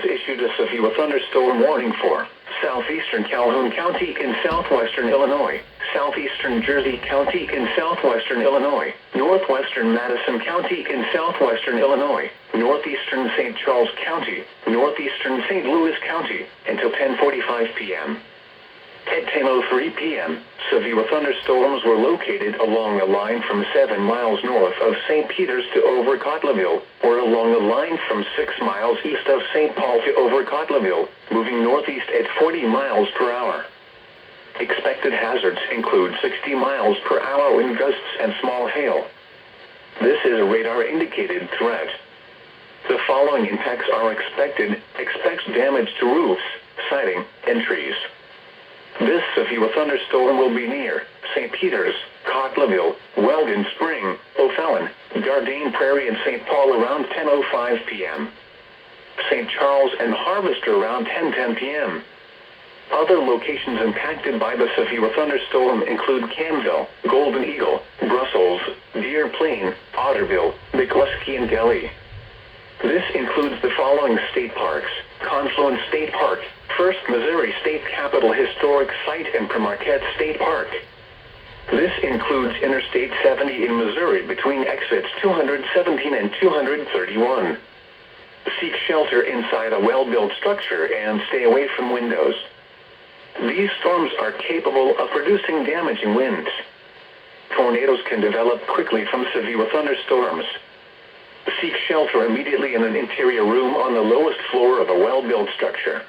has issued a severe thunderstorm warning for southeastern Calhoun County in southwestern Illinois, southeastern Jersey County in southwestern Illinois, northwestern Madison County in southwestern Illinois, northeastern St. Charles County, northeastern St. Louis County, until 10:45 p.m. At 10:03 p.m., severe thunderstorms were located along a line from 7 miles north of St. Peters to over Cotlerville, or along a line from 6 miles east of St. Paul to over Cotlerville, moving northeast at 40 miles per hour. Expected hazards include 60 miles per hour wind gusts and small hail. This is a radar-indicated threat. The following impacts are expected. Expect damage to roofs, siding, and trees. This severe thunderstorm will be near St. Peters, Cotlerville, Weldon Spring, O'Fallon, Dardane Prairie, and St. Paul around 10:05 p.m. St. Charles and Harvester around 10:10 p.m. Other locations impacted by the severe thunderstorm include Canville, Golden Eagle, Brussels, Deer Plain, Otterville, McCluskey, and Delhi. This includes the following state parks: Confluence State Park, First Missouri State Capitol Historic Site, and Marquette State Park. This includes Interstate 70 in Missouri between exits 217 and 231. Seek shelter inside a well-built structure and stay away from windows. These storms are capable of producing damaging winds. Tornadoes can develop quickly from severe thunderstorms. Seek shelter immediately in an interior room on the lowest floor of a well-built structure.